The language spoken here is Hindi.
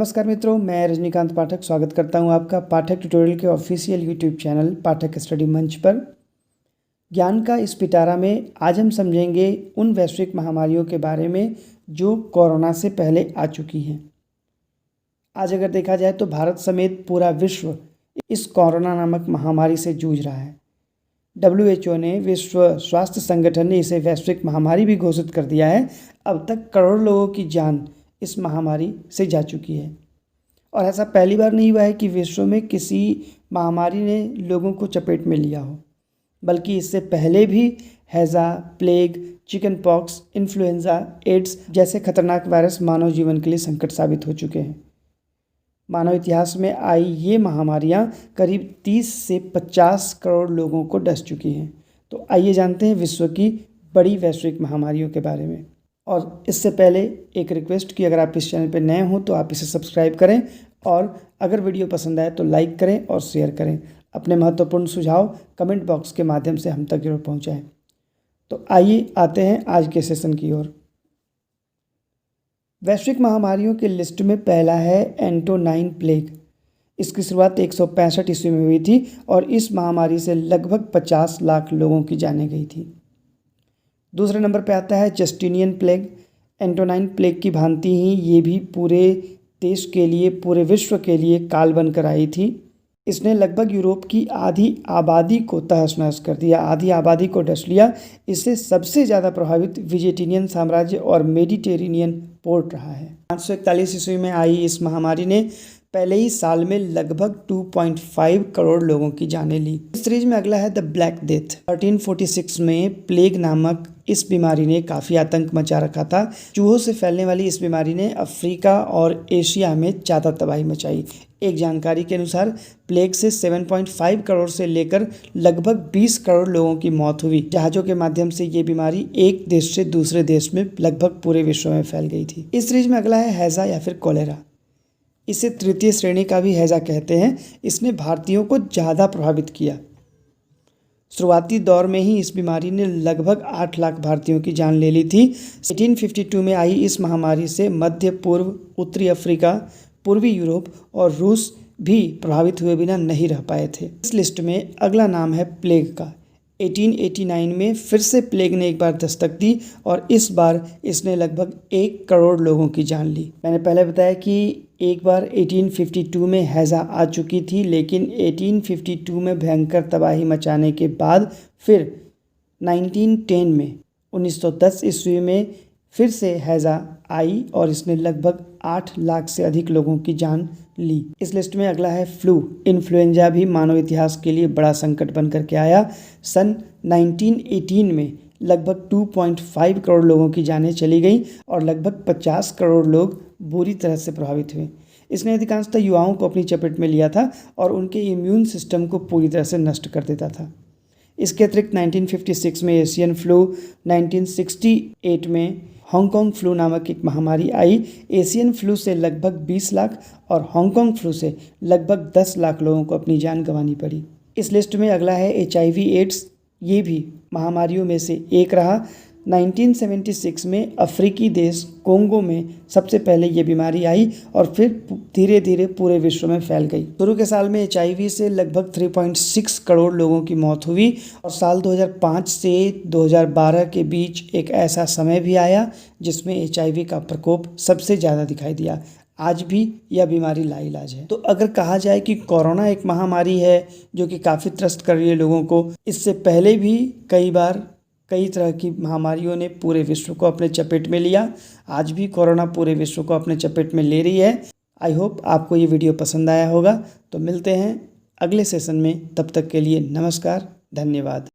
नमस्कार मित्रों, मैं रजनीकांत पाठक स्वागत करता हूं आपका पाठक ट्यूटोरियल के ऑफिशियल यूट्यूब चैनल पाठक स्टडी मंच पर। ज्ञान का इस पिटारा में आज हम समझेंगे उन वैश्विक महामारियों के बारे में जो कोरोना से पहले आ चुकी हैं। आज अगर देखा जाए तो भारत समेत पूरा विश्व इस कोरोना नामक महामारी से जूझ रहा है। WHO ने, विश्व स्वास्थ्य संगठन ने इसे वैश्विक महामारी भी घोषित कर दिया है। अब तक करोड़ों लोगों की जान इस महामारी से जा चुकी है और ऐसा पहली बार नहीं हुआ है कि विश्व में किसी महामारी ने लोगों को चपेट में लिया हो, बल्कि इससे पहले भी हैज़ा, plague, chicken pox, influenza, AIDS जैसे खतरनाक वायरस मानव जीवन के लिए संकट साबित हो चुके हैं। मानव इतिहास में आई ये महामारियां करीब 30 से 50 करोड़ लोगों को डस चुकी हैं। तो आइए जानते हैं विश्व की बड़ी वैश्विक महामारियों के बारे में। और इससे पहले एक रिक्वेस्ट कि अगर आप इस चैनल पर नए हों तो आप इसे सब्सक्राइब करें और अगर वीडियो पसंद आए तो लाइक करें और शेयर करें। अपने महत्वपूर्ण सुझाव कमेंट बॉक्स के माध्यम से हम तक जरूर पहुंचाएं। तो आइए आते हैं आज के सेशन की ओर। वैश्विक महामारियों के लिस्ट में पहला है एंटोनाइन प्लेग। इसकी शुरुआत 165 ईस्वी में हुई थी और इस महामारी से लगभग 50 लाख लोगों की जानें गई थी। दूसरे नंबर पर आता है जस्टिनियन प्लेग। एंटोनाइन प्लेग की भांति ही ये भी पूरे देश के लिए, पूरे विश्व के लिए काल बनकर आई थी। इसने लगभग यूरोप की आधी आबादी को तहस नहस कर दिया, आधी आबादी को डस लिया। इससे सबसे ज़्यादा प्रभावित विजेटिनियन साम्राज्य और मेडिटेरेनियन पोर्ट रहा है। 541 ईस्वी में आई इस महामारी ने पहले ही साल में लगभग 2.5 करोड़ लोगों की जानें ली। इस सीरीज में अगला है द ब्लैक डेथ। 1346 में प्लेग नामक इस बीमारी ने काफ़ी आतंक मचा रखा था। चूहों से फैलने वाली इस बीमारी ने अफ्रीका और एशिया में ज़्यादा तबाही मचाई। एक जानकारी के अनुसार प्लेग से 7.5 करोड़ से लेकर लगभग 20 करोड़ लोगों की मौत हुई। जहाज़ों के माध्यम से ये बीमारी एक देश से दूसरे देश में लगभग पूरे विश्व में फैल गई थी। इस सीरीज में अगला है हैज़ा या फिर कोलेरा। इसे तृतीय श्रेणी का भी हैज़ा कहते हैं। इसने भारतीयों को ज़्यादा प्रभावित किया। शुरुआती दौर में ही इस बीमारी ने लगभग 8 लाख भारतीयों की जान ले ली थी। 1852 में आई इस महामारी से मध्य पूर्व, उत्तरी अफ्रीका, पूर्वी यूरोप और रूस भी प्रभावित हुए बिना नहीं रह पाए थे। इस लिस्ट में अगला नाम है प्लेग का। 1889 में फिर से प्लेग ने एक बार दस्तक दी और इस बार इसने लगभग 1 करोड़ लोगों की जान ली। मैंने पहले बताया कि एक बार 1852 में हैज़ा आ चुकी थी, लेकिन 1852 में भयंकर तबाही मचाने के बाद फिर 1910 में 1910 ईस्वी में फिर से हैज़ा आई और इसने लगभग 8 लाख से अधिक लोगों की जान ली। इस लिस्ट में अगला है फ्लू। इन्फ्लुएंजा भी मानव इतिहास के लिए बड़ा संकट बन करके आया। सन 1918 में लगभग 2.5 करोड़ लोगों की जानें चली गई और लगभग 50 करोड़ लोग बुरी तरह से प्रभावित हुए। इसने अधिकांशतः युवाओं को अपनी चपेट में लिया था और उनके इम्यून सिस्टम को पूरी तरह से नष्ट कर देता था। इसके अतिरिक्त 1956 में एशियन फ्लू, 1968 में हांगकांग फ्लू नामक एक महामारी आई। एशियन फ्लू से लगभग 20 लाख और हांगकांग फ्लू से लगभग 10 लाख लोगों को अपनी जान गंवानी पड़ी। इस लिस्ट में अगला है HIV एड्स। ये भी महामारियों में से एक रहा। 1976 में अफ्रीकी देश कोंगो में सबसे पहले ये बीमारी आई और फिर धीरे धीरे पूरे विश्व में फैल गई। शुरू के साल में HIV से लगभग 3.6 करोड़ लोगों की मौत हुई और साल 2005 से 2012 के बीच एक ऐसा समय भी आया जिसमें HIV का प्रकोप सबसे ज़्यादा दिखाई दिया। आज भी यह बीमारी लाइलाज है। तो अगर कहा जाए कि कोरोना एक महामारी है जो कि काफ़ी त्रस्त कर रही है लोगों को, इससे पहले भी कई तरह की महामारियों ने पूरे विश्व को अपने चपेट में लिया। आज भी कोरोना पूरे विश्व को अपने चपेट में ले रही है। आई होप आपको ये वीडियो पसंद आया होगा। तो मिलते हैं अगले सेशन में। तब तक के लिए नमस्कार, धन्यवाद।